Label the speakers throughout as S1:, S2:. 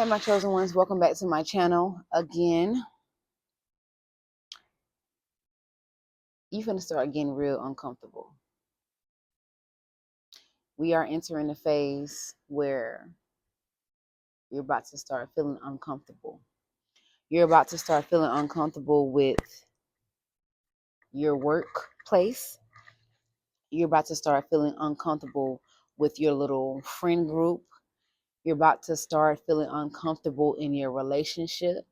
S1: Hey, my chosen ones, welcome back to my channel again. You finna start getting real uncomfortable. We are entering a phase where you're about to start feeling uncomfortable. You're about to start feeling uncomfortable with your workplace. You're about to start feeling uncomfortable with your little friend group. You're about to start feeling uncomfortable in your relationship.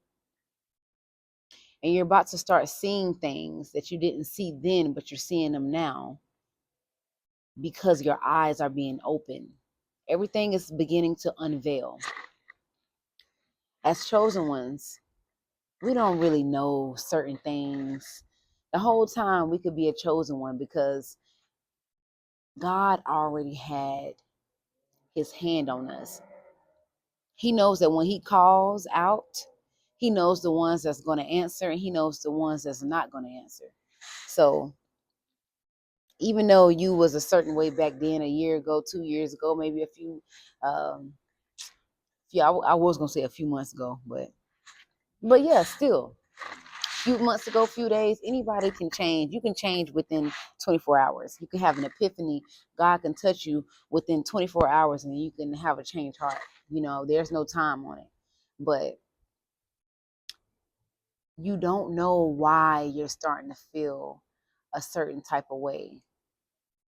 S1: And you're about to start seeing things that you didn't see then, but you're seeing them now because your eyes are being open. Everything is beginning to unveil. As chosen ones, we don't really know certain things. The whole time we could be a chosen one because God already had his hand on us. He knows that when he calls out, he knows the ones that's going to answer and he knows the ones that's not going to answer. So even though you was a certain way back then, a year ago, 2 years ago, maybe a few yeah, I was gonna say a few months ago, but yeah, still, few months ago, few days, anybody can change. You can change within 24 hours. You can have an epiphany. God can touch you within 24 hours, and you can have a changed heart. There's no time on it, but you don't know why you're starting to feel a certain type of way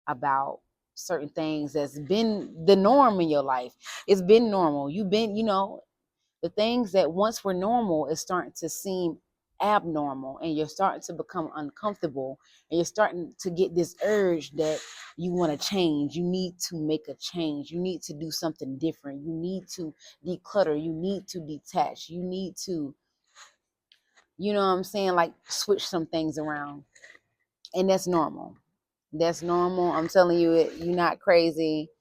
S1: about certain things that's been the norm in your life. It's been normal. You've been, the things that once were normal is starting to seem abnormal, and you're starting to become uncomfortable, and you're starting to get this urge that you want to change. You need to make a change. You need to do something different. You need to declutter. You need to detach. You need to, you know what I'm saying, like switch some things around. And that's normal. That's normal. I'm telling you, you're not crazy.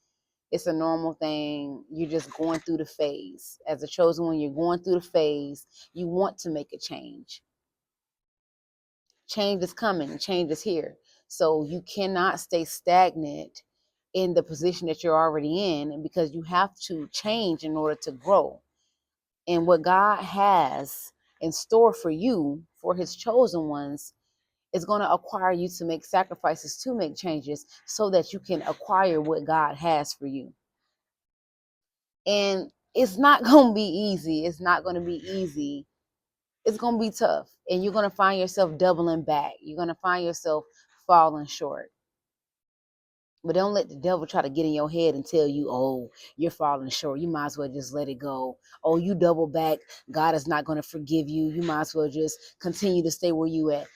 S1: It's a normal thing. You're just going through the phase. As a chosen one, you're going through the phase. You want to make a change. Change is coming. Change is here. So you cannot stay stagnant in the position that you're already in, because you have to change in order to grow. And what God has in store for you, for his chosen ones, is going to acquire you to make sacrifices, to make changes, so that you can acquire what God has for you. And it's not going to be easy. It's not going to be easy. It's going to be tough. And you're going to find yourself doubling back. You're going to find yourself falling short. But don't let the devil try to get in your head and tell you, oh, you're falling short. You might as well just let it go. Oh, you double back. God is not going to forgive you. You might as well just continue to stay where you at.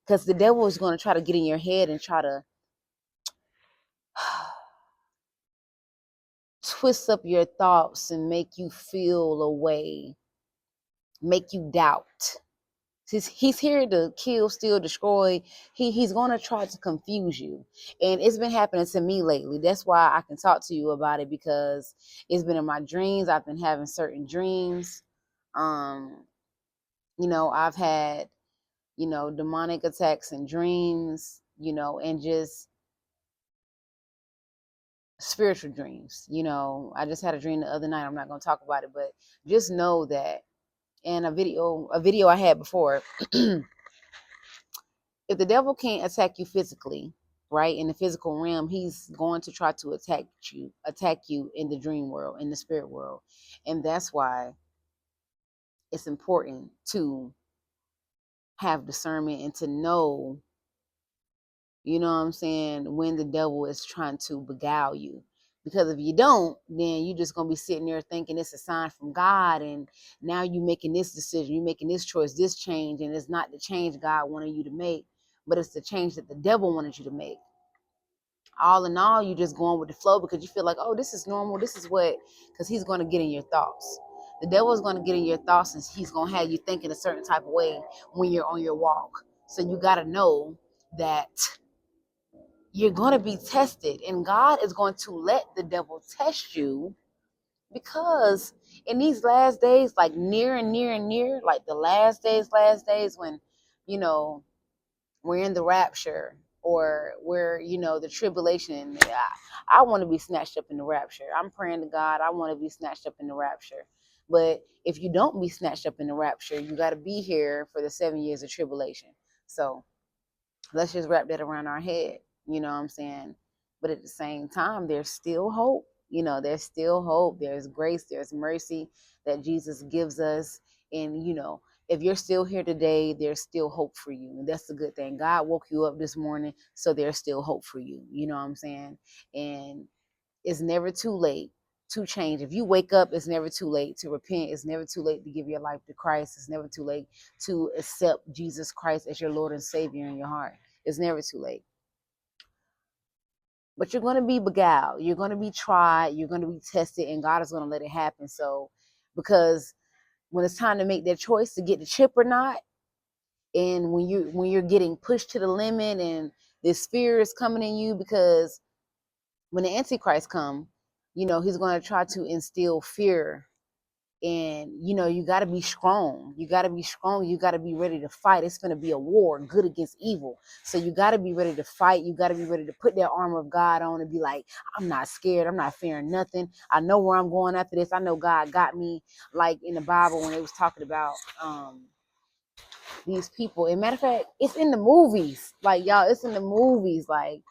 S1: Because the devil is going to try to get in your head and try to twist up your thoughts and make you feel a way, make you doubt. He's here to kill, steal, destroy. He's going to try to confuse you. And it's been happening to me lately. That's why I can talk to you about it, because it's been in my dreams. I've been having certain dreams. Um, I've had, demonic attacks and dreams, and just spiritual dreams. I just had a dream the other night. I'm not going to talk about it, but just know that. And a video I had before, if the devil can't attack you physically, right, in the physical realm, he's going to try to attack you in the dream world, in the spirit world. And that's why it's important to have discernment and to know, you know what I'm saying, when the devil is trying to beguile you. Because if you don't, then you're just going to be sitting there thinking it's a sign from God. And now you're making this decision, you're making this choice, this change. And it's not the change God wanted you to make, but it's the change that the devil wanted you to make. All in all, you're just going with the flow because you feel like, oh, this is normal. This is what, because he's going to get in your thoughts. The devil is going to get in your thoughts, and he's going to have you thinking a certain type of way when you're on your walk. So you got to know that you're going to be tested, and God is going to let the devil test you, because in these last days, like near and near and near, like the last days when, you know, we're in the rapture, or we're, the tribulation. I want to be snatched up in the rapture. I'm praying to God, I want to be snatched up in the rapture. But if you don't be snatched up in the rapture, you got to be here for the 7 years of tribulation. So let's just wrap that around our head. You know what I'm saying? But at the same time, there's still hope. There's still hope. There's grace. There's mercy that Jesus gives us. And, if you're still here today, there's still hope for you. And that's the good thing. God woke you up this morning, so there's still hope for you. You know what I'm saying? And it's never too late to change. If you wake up, it's never too late to repent. It's never too late to give your life to Christ. It's never too late to accept Jesus Christ as your Lord and Savior in your heart. It's never too late. But you're going to be beguiled. You're going to be tried. You're going to be tested, and God is going to let it happen. So, because when it's time to make that choice to get the chip or not, and when you're getting pushed to the limit, and this fear is coming in you, because when the Antichrist come, he's going to try to instill fear. And, you got to be strong. You got to be strong. You got to be ready to fight. It's going to be a war, good against evil. So you got to be ready to fight. You got to be ready to put that armor of God on and be like, I'm not scared. I'm not fearing nothing. I know where I'm going after this. I know God got me. Like in the Bible when it was talking about these people. And matter of fact, it's in the movies. Like, y'all, it's in the movies. Like,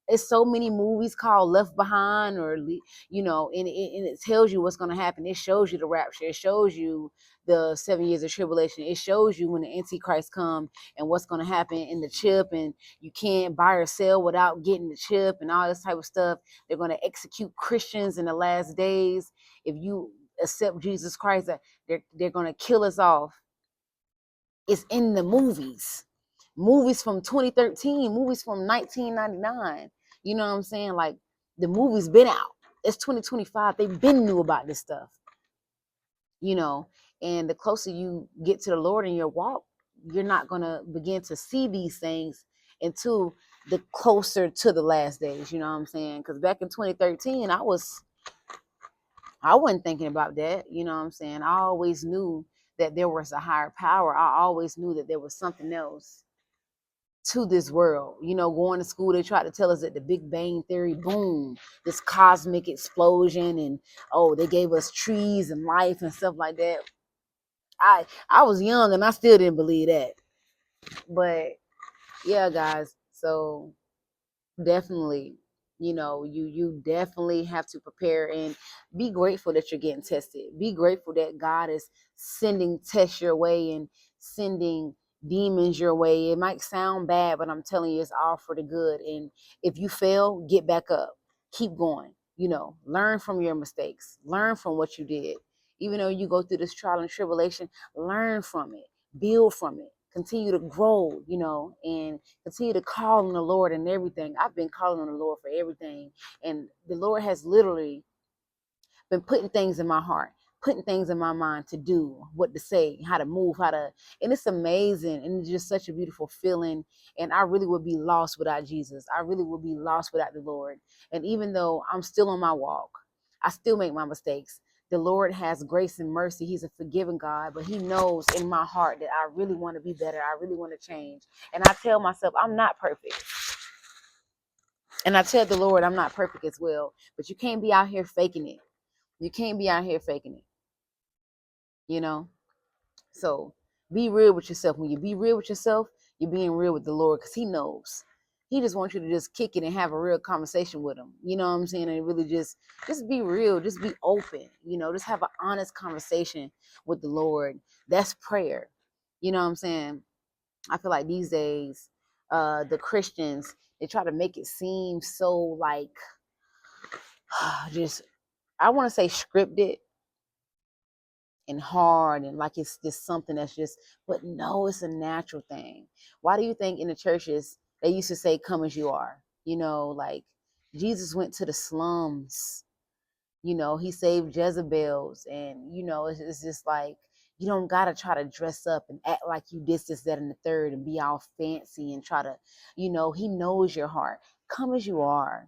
S1: it's so many movies called Left Behind, or and it tells you what's going to happen. It shows you the rapture. It shows you the 7 years of tribulation. It shows you when the Antichrist come and what's going to happen in the chip, and you can't buy or sell without getting the chip and all this type of stuff. They're going to execute Christians in the last days. If you accept Jesus Christ, they're going to kill us off. It's in the movies from 2013, movies from 1999. You know what I'm saying? Like, the movie's been out. It's 2025. They've been knew about this stuff. And the closer you get to the Lord in your walk, you're not going to begin to see these things until the closer to the last days. You know what I'm saying? Because back in 2013, I wasn't thinking about that. You know what I'm saying? I always knew that there was a higher power. I always knew that there was something else to this world. Going to school, they tried to tell us that the Big Bang Theory, boom, this cosmic explosion, and they gave us trees and life and stuff like that. I was young and I still didn't believe that. But yeah, guys, so definitely, you definitely have to prepare and be grateful that you're getting tested. Be grateful that God is sending tests your way and sending demons your way. It might sound bad, but I'm telling you, it's all for the good. And if you fail, get back up, keep going. Learn from your mistakes, learn from what you did. Even though you go through this trial and tribulation, learn from it, build from it, continue to grow, and continue to call on the Lord and everything. I've been calling on the Lord for everything. And the Lord has literally been putting things in my heart, putting things in my mind to do, what to say, how to move, and it's amazing. And it's just such a beautiful feeling. And I really would be lost without Jesus. I really would be lost without the Lord. And even though I'm still on my walk, I still make my mistakes. The Lord has grace and mercy. He's a forgiving God, but he knows in my heart that I really want to be better. I really want to change. And I tell myself, I'm not perfect. And I tell the Lord, I'm not perfect as well. But you can't be out here faking it. You can't be out here faking it. So be real with yourself. When you be real with yourself, you're being real with the Lord, because he knows. He just wants you to just kick it and have a real conversation with him. You know what I'm saying? And really just be real. Just be open. Just have an honest conversation with the Lord. That's prayer. You know what I'm saying? I feel like these days, the Christians, they try to make it seem so like just, I want to say scripted and hard, and like it's just something that's just, but no, it's a natural thing. Why do you think in the churches they used to say, come as you are? Like Jesus went to the slums. He saved Jezebels. And it's just like, you don't gotta try to dress up and act like you this, that, and the third, and be all fancy and try to, he knows your heart. Come as you are,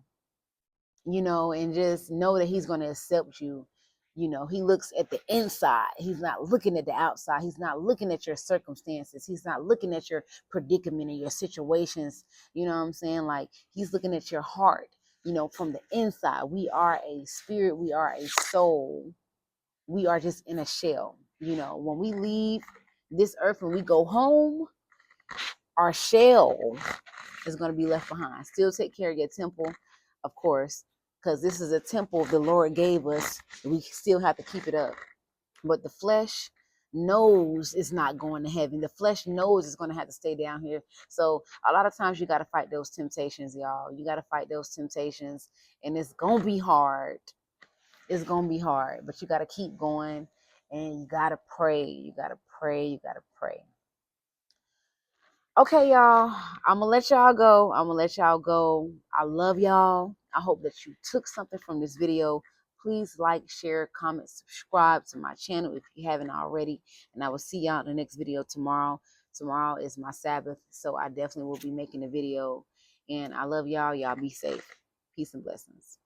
S1: and just know that he's going to accept you. He looks at the inside. He's not looking at the outside. He's not looking at your circumstances. He's not looking at your predicament and your situations. You know what I'm saying? Like, he's looking at your heart, from the inside. We are a spirit. We are a soul. we are just in a shell. You know, when we leave this earth and we go home, our shell is going to be left behind. Still take care of your temple, of course, because this is a temple the Lord gave us. We still have to keep it up. But the flesh knows it's not going to heaven. The flesh knows it's going to have to stay down here. So a lot of times you got to fight those temptations, y'all. You got to fight those temptations, and it's going to be hard. It's going to be hard, but you got to keep going, and you got to pray. You got to pray. You got to pray. Okay, y'all, I'm gonna let y'all go. I love y'all. I hope that you took something from this video. Please like, share, comment, subscribe to my channel if you haven't already. And I will see y'all in the next video tomorrow. Tomorrow is my Sabbath, so I definitely will be making a video. And I love y'all. Y'all be safe. Peace and blessings.